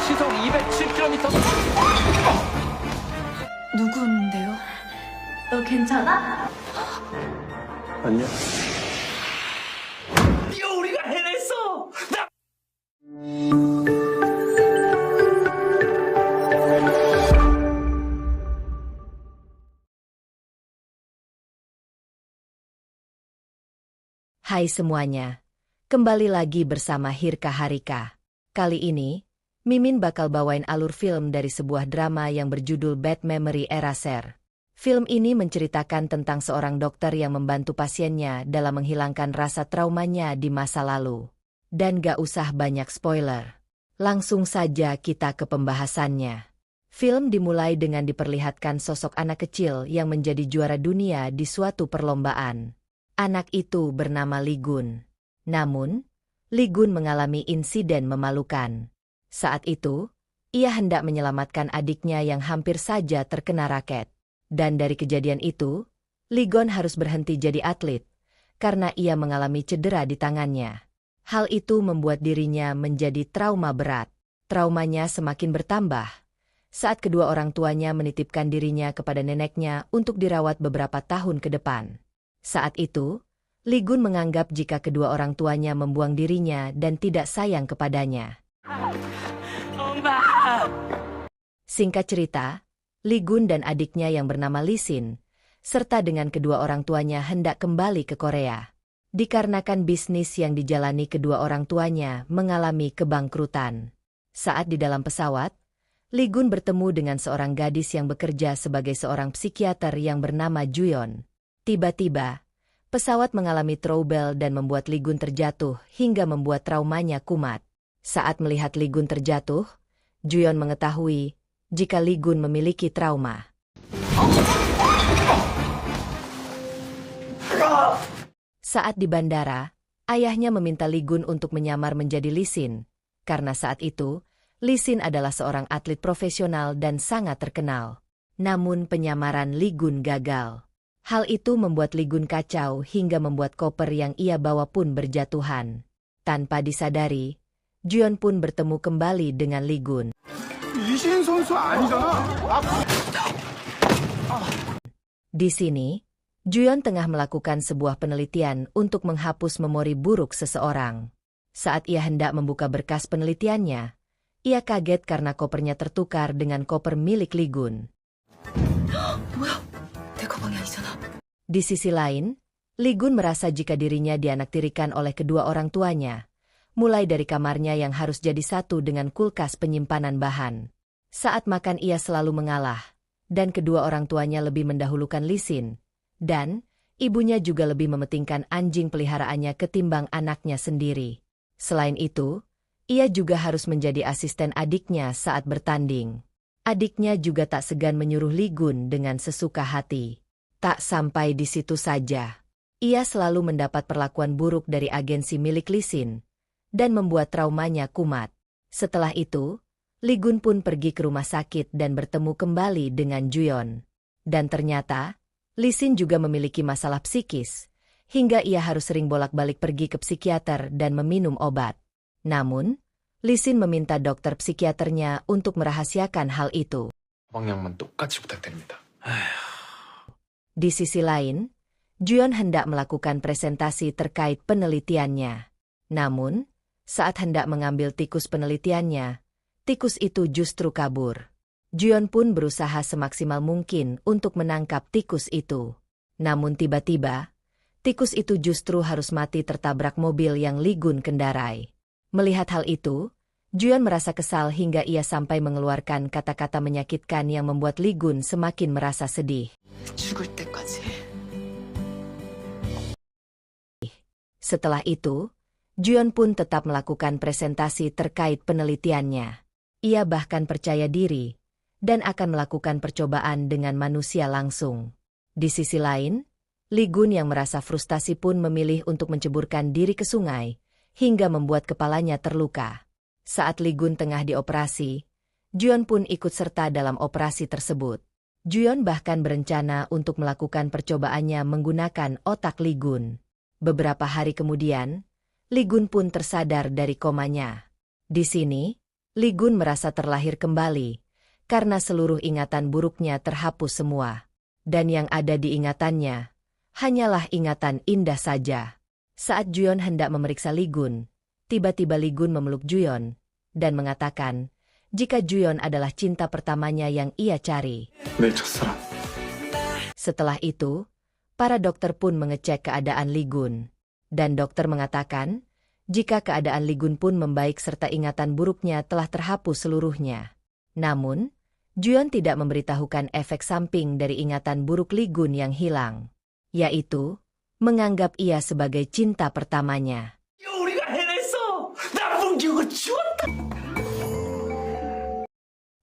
시속 207km. 누군데요? 너 괜찮아? 안녕. 이거 우리가 해냈어. Hai semuanya, kembali lagi bersama Hirka Harika. Kali ini, Mimin bakal bawain alur film dari sebuah drama yang berjudul Bad Memory Eraser. Film ini menceritakan tentang seorang dokter yang membantu pasiennya dalam menghilangkan rasa traumanya di masa lalu. Dan gak usah banyak spoiler. Langsung saja kita ke pembahasannya. Film dimulai dengan diperlihatkan sosok anak kecil yang menjadi juara dunia di suatu perlombaan. Anak itu bernama Lee Gun. Namun, Lee Gun mengalami insiden memalukan. Saat itu, ia hendak menyelamatkan adiknya yang hampir saja terkena raket. Dan dari kejadian itu, Lee Gun harus berhenti jadi atlet, karena ia mengalami cedera di tangannya. Hal itu membuat dirinya menjadi trauma berat. Traumanya semakin bertambah saat kedua orang tuanya menitipkan dirinya kepada neneknya untuk dirawat beberapa tahun ke depan. Saat itu, Lee Gun menganggap jika kedua orang tuanya membuang dirinya dan tidak sayang kepadanya. Singkat cerita, Lee Gun dan adiknya yang bernama Lee Sin, serta dengan kedua orang tuanya hendak kembali ke Korea. Dikarenakan bisnis yang dijalani kedua orang tuanya mengalami kebangkrutan. Saat di dalam pesawat, Lee Gun bertemu dengan seorang gadis yang bekerja sebagai seorang psikiater yang bernama Juyeon. Tiba-tiba, pesawat mengalami trouble dan membuat Lee Gun terjatuh hingga membuat traumanya kumat. Saat melihat Lee Gun terjatuh, Juyeon mengetahui jika Lee Gun memiliki trauma. Saat di bandara, ayahnya meminta Lee Gun untuk menyamar menjadi Lee Sin, karena saat itu, Lee Sin adalah seorang atlet profesional dan sangat terkenal. Namun penyamaran Lee Gun gagal. Hal itu membuat Lee Gun kacau hingga membuat koper yang ia bawa pun berjatuhan. Tanpa disadari, Juyeon pun bertemu kembali dengan Lee Gun. Di sini, Juyeon tengah melakukan sebuah penelitian untuk menghapus memori buruk seseorang. Saat ia hendak membuka berkas penelitiannya, ia kaget karena kopernya tertukar dengan koper milik Lee Gun. Di sisi lain, Lee Gun merasa jika dirinya dianaktirikan oleh kedua orang tuanya, mulai dari kamarnya yang harus jadi satu dengan kulkas penyimpanan bahan. Saat makan ia selalu mengalah, dan kedua orang tuanya lebih mendahulukan Lee Sin, dan ibunya juga lebih mementingkan anjing peliharaannya ketimbang anaknya sendiri. Selain itu, ia juga harus menjadi asisten adiknya saat bertanding. Adiknya juga tak segan menyuruh Lee Gun dengan sesuka hati. Tak sampai di situ saja. Ia selalu mendapat perlakuan buruk dari agensi milik Lee Sin, dan membuat traumanya kumat. Setelah itu, Lee Gun pun pergi ke rumah sakit dan bertemu kembali dengan Juyeon. Dan ternyata, Lee Sin juga memiliki masalah psikis, hingga ia harus sering bolak-balik pergi ke psikiater dan meminum obat. Namun, Lee Sin meminta dokter psikiaternya untuk merahasiakan hal itu. 방향만 똑같이 부탁드립니다. Di sisi lain, Juyeon hendak melakukan presentasi terkait penelitiannya. Namun, saat hendak mengambil tikus penelitiannya, tikus itu justru kabur. Juyeon pun berusaha semaksimal mungkin untuk menangkap tikus itu. Namun tiba-tiba, tikus itu justru harus mati tertabrak mobil yang Lee Gun kendarai. Melihat hal itu, Juyeon merasa kesal hingga ia sampai mengeluarkan kata-kata menyakitkan yang membuat Lee Gun semakin merasa sedih. Setelah itu, Juyeon pun tetap melakukan presentasi terkait penelitiannya. Ia bahkan percaya diri dan akan melakukan percobaan dengan manusia langsung. Di sisi lain, Lee Gun yang merasa frustasi pun memilih untuk menceburkan diri ke sungai, hingga membuat kepalanya terluka. Saat Lee Gun tengah dioperasi, Juyeon pun ikut serta dalam operasi tersebut. Juyeon bahkan berencana untuk melakukan percobaannya menggunakan otak Lee Gun. Beberapa hari kemudian, Lee Gun pun tersadar dari komanya. Di sini, Lee Gun merasa terlahir kembali, karena seluruh ingatan buruknya terhapus semua. Dan yang ada di ingatannya, hanyalah ingatan indah saja. Saat Juyeon hendak memeriksa Lee Gun, tiba-tiba Lee Gun memeluk Juyeon, dan mengatakan, jika Juyeon adalah cinta pertamanya yang ia cari. 내 첫사랑. Setelah itu, para dokter pun mengecek keadaan Lee Gun. Dan dokter mengatakan, jika keadaan Lee Gun pun membaik serta ingatan buruknya telah terhapus seluruhnya. Namun, Juyeon tidak memberitahukan efek samping dari ingatan buruk Lee Gun yang hilang, yaitu menganggap ia sebagai cinta pertamanya. 우리가 해냈어. 나쁜 기억을 지웠다.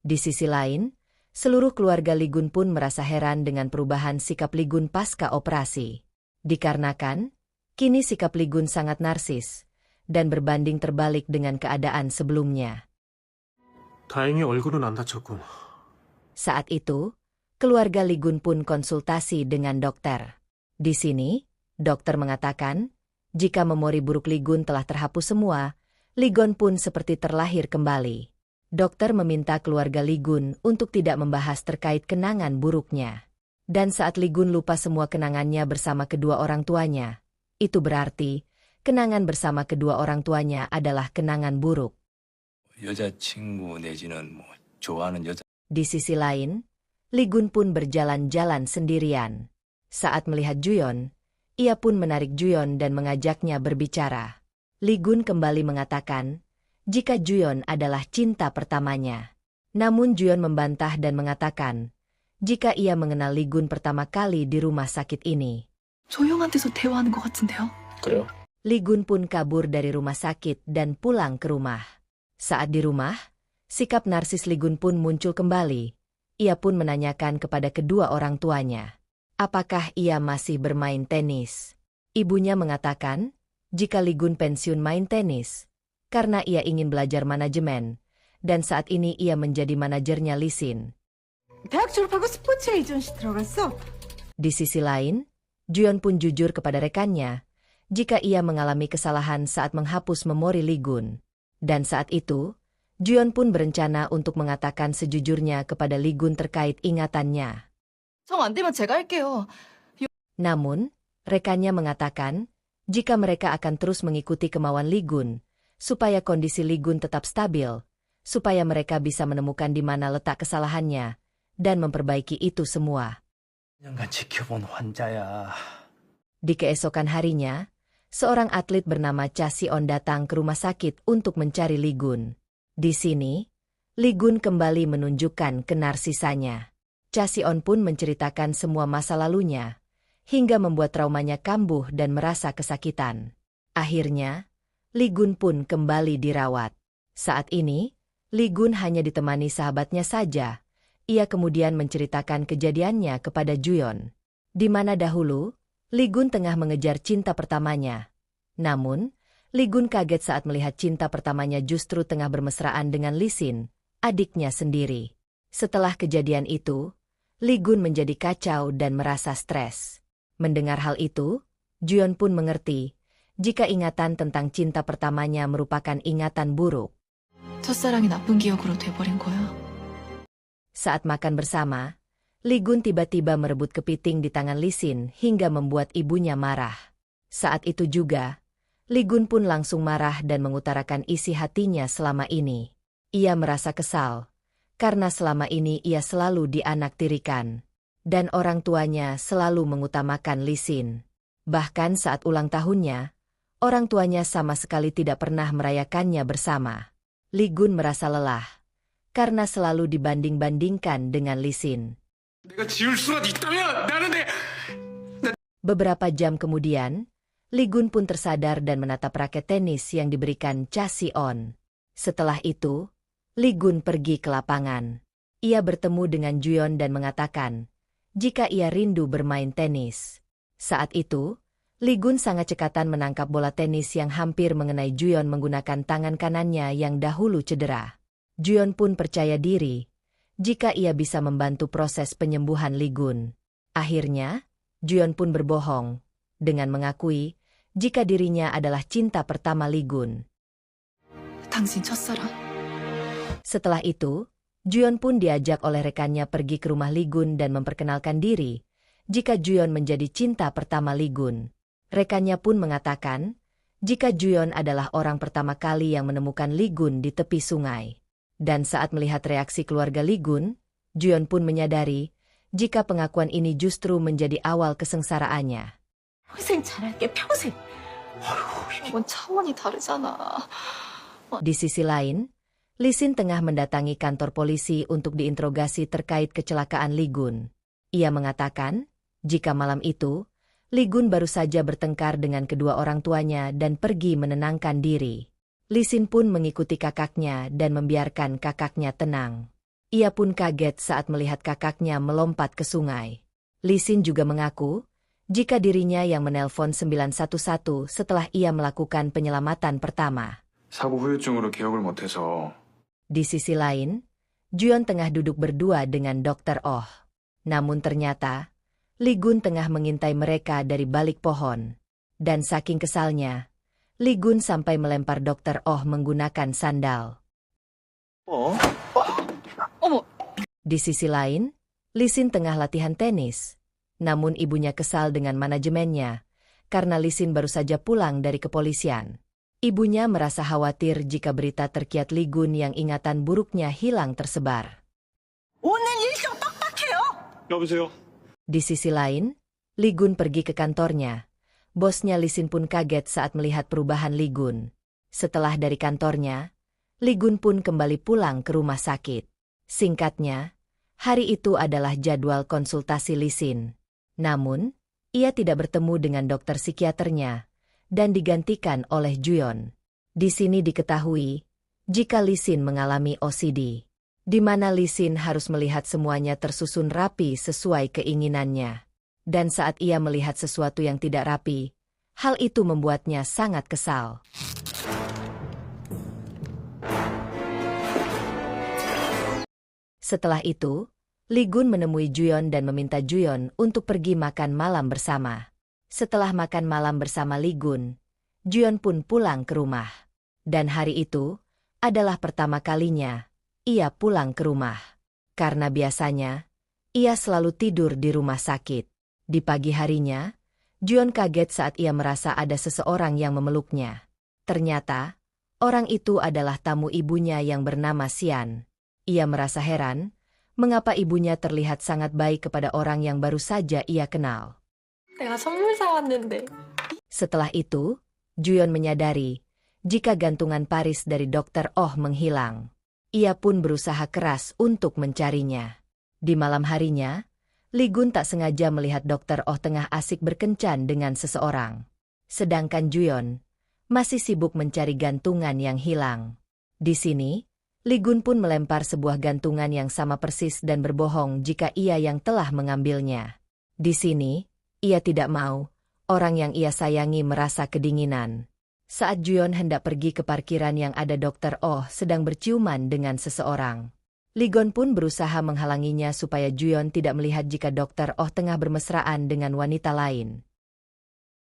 Di sisi lain, seluruh keluarga Lee Gun pun merasa heran dengan perubahan sikap Lee Gun pasca operasi. Dikarenakan, kini sikap Lee Gun sangat narsis, dan berbanding terbalik dengan keadaan sebelumnya. 다행히 얼굴은 안 다쳤군. Saat itu, keluarga Lee Gun pun konsultasi dengan dokter. Di sini, dokter mengatakan, jika memori buruk Lee Gun telah terhapus semua, Lee Gun pun seperti terlahir kembali. Dokter meminta keluarga Lee Gun untuk tidak membahas terkait kenangan buruknya. Dan saat Lee Gun lupa semua kenangannya bersama kedua orang tuanya, itu berarti, kenangan bersama kedua orang tuanya adalah kenangan buruk. 여자친구 내지는 뭐 좋아하는 여자 Di sisi lain, Lee Gun pun berjalan-jalan sendirian. Saat melihat Juyeon, ia pun menarik Juyeon dan mengajaknya berbicara. Lee Gun kembali mengatakan, jika Juyeon adalah cinta pertamanya. Namun Juyeon membantah dan mengatakan, jika ia mengenal Lee Gun pertama kali di rumah sakit ini. 조용한테서 대화하는 것 같은데요? 그래요? Lee Gun pun kabur dari rumah sakit dan pulang ke rumah. Saat di rumah, sikap narsis Lee Gun pun muncul kembali. Ia pun menanyakan kepada kedua orang tuanya, apakah ia masih bermain tenis. Ibunya mengatakan, jika Lee Gun pensiun main tenis, karena ia ingin belajar manajemen, dan saat ini ia menjadi manajernya Lee Sin. 대학 졸업하고 스포츠 에이전시 들어갔어. Di sisi lain, Juyeon pun jujur kepada rekannya, jika ia mengalami kesalahan saat menghapus memori Lee Gun. Dan saat itu, Juyeon pun berencana untuk mengatakan sejujurnya kepada Lee Gun terkait ingatannya. 정 안 되면 제가 할게요. Namun, rekannya mengatakan, jika mereka akan terus mengikuti kemauan Lee Gun, supaya kondisi Lee Gun tetap stabil, supaya mereka bisa menemukan di mana letak kesalahannya, dan memperbaiki itu semua. 년간 지켜본 환자야. Di keesokan harinya, seorang atlet bernama Cha Si-on datang ke rumah sakit untuk mencari Lee Gun. Di sini, Lee Gun kembali menunjukkan kenarsisannya. Cha Si-on pun menceritakan semua masa lalunya, hingga membuat traumanya kambuh dan merasa kesakitan. Akhirnya, Lee Gun pun kembali dirawat. Saat ini, Lee Gun hanya ditemani sahabatnya saja. Ia kemudian menceritakan kejadiannya kepada Juyeon, di mana dahulu, Lee Gun tengah mengejar cinta pertamanya. Namun, Lee Gun kaget saat melihat cinta pertamanya justru tengah bermesraan dengan Lee Sin, adiknya sendiri. Setelah kejadian itu, Lee Gun menjadi kacau dan merasa stres. Mendengar hal itu, Juyeon pun mengerti, jika ingatan tentang cinta pertamanya merupakan ingatan buruk. 첫사랑이 나쁜 기억으로 돼버린 거야. Saat makan bersama, Lee Gun tiba-tiba merebut kepiting di tangan Lee Sin hingga membuat ibunya marah. Saat itu juga, Lee Gun pun langsung marah dan mengutarakan isi hatinya selama ini. Ia merasa kesal, karena selama ini ia selalu dianaktirikan, dan orang tuanya selalu mengutamakan Lee Sin. Bahkan saat ulang tahunnya, orang tuanya sama sekali tidak pernah merayakannya bersama. Lee Gun merasa lelah, karena selalu dibanding-bandingkan dengan Lee Sin. 내가 지울 수라도 있다면 나는 Beberapa jam kemudian, Lee Gun pun tersadar dan menatap raket tenis yang diberikan Cha Si-on. Setelah itu, Lee Gun pergi ke lapangan. Ia bertemu dengan Juyeon dan mengatakan, jika ia rindu bermain tenis. Saat itu, Lee Gun sangat cekatan menangkap bola tenis yang hampir mengenai Juyeon menggunakan tangan kanannya yang dahulu cedera. Juyeon pun percaya diri, jika ia bisa membantu proses penyembuhan Lee Gun. Akhirnya, Juyeon pun berbohong, dengan mengakui, jika dirinya adalah cinta pertama Lee Gun. 당신 첫사랑. Setelah itu, Juyeon pun diajak oleh rekannya pergi ke rumah Lee Gun dan memperkenalkan diri, jika Juyeon menjadi cinta pertama Lee Gun. Rekannya pun mengatakan, jika Juyeon adalah orang pertama kali yang menemukan Lee Gun di tepi sungai. Dan saat melihat reaksi keluarga Lee Gun, Juyeon pun menyadari, jika pengakuan ini justru menjadi awal kesengsaraannya. 평생 잘할게, 평생. 이건 차원이 다르잖아. Di sisi lain, Lee Sin tengah mendatangi kantor polisi untuk diinterogasi terkait kecelakaan Lee Gun. Ia mengatakan, jika malam itu, Lee Gun baru saja bertengkar dengan kedua orang tuanya dan pergi menenangkan diri. Lee Sin pun mengikuti kakaknya dan membiarkan kakaknya tenang. Ia pun kaget saat melihat kakaknya melompat ke sungai. Lee Sin juga mengaku, jika dirinya yang menelpon 911 setelah ia melakukan penyelamatan pertama. 사고 후유증으로 기억을 못해서. Di sisi lain, Juyeon tengah duduk berdua dengan Dr. Oh. Namun ternyata, Lee Gun tengah mengintai mereka dari balik pohon. Dan saking kesalnya, Lee Gun sampai melempar Dr. Oh menggunakan sandal. Di sisi lain, Lee Sin tengah latihan tenis. Namun ibunya kesal dengan manajemennya, karena Lee Sin baru saja pulang dari kepolisian. Ibunya merasa khawatir jika berita terkiat Lee Gun yang ingatan buruknya hilang tersebar. 오늘 일정 빡빡해요. 여보세요? Di sisi lain, Lee Gun pergi ke kantornya. Bosnya Lee Sin pun kaget saat melihat perubahan Lee Gun. Setelah dari kantornya, Lee Gun pun kembali pulang ke rumah sakit. Singkatnya, hari itu adalah jadwal konsultasi Lee Sin. Namun, ia tidak bertemu dengan dokter psikiaternya dan digantikan oleh Juyeon. Di sini diketahui, jika Lee Sin mengalami OCD, di mana Lee Sin harus melihat semuanya tersusun rapi sesuai keinginannya. Dan saat ia melihat sesuatu yang tidak rapi, hal itu membuatnya sangat kesal. Setelah itu, Lee Gun menemui Juyeon dan meminta Juyeon untuk pergi makan malam bersama. Setelah makan malam bersama Lee Gun, Juyeon pun pulang ke rumah. Dan hari itu adalah pertama kalinya ia pulang ke rumah. Karena biasanya, ia selalu tidur di rumah sakit. Di pagi harinya, Juyeon kaget saat ia merasa ada seseorang yang memeluknya. Ternyata, orang itu adalah tamu ibunya yang bernama Sian. Ia merasa heran, mengapa ibunya terlihat sangat baik kepada orang yang baru saja ia kenal. 내가 선물 사왔는데. Setelah itu, Juyeon menyadari, jika gantungan Paris dari Dr. Oh menghilang. Ia pun berusaha keras untuk mencarinya. Di malam harinya, Lee Gun tak sengaja melihat Dr. Oh tengah asik berkencan dengan seseorang. Sedangkan Juyeon masih sibuk mencari gantungan yang hilang. Di sini, Lee Gun pun melempar sebuah gantungan yang sama persis dan berbohong jika ia yang telah mengambilnya. Di sini, ia tidak mau orang yang ia sayangi merasa kedinginan. Saat Juyeon hendak pergi ke parkiran yang ada Dr. Oh sedang berciuman dengan seseorang. Lee Gun pun berusaha menghalanginya supaya Juyeon tidak melihat jika Dr. Oh tengah bermesraan dengan wanita lain.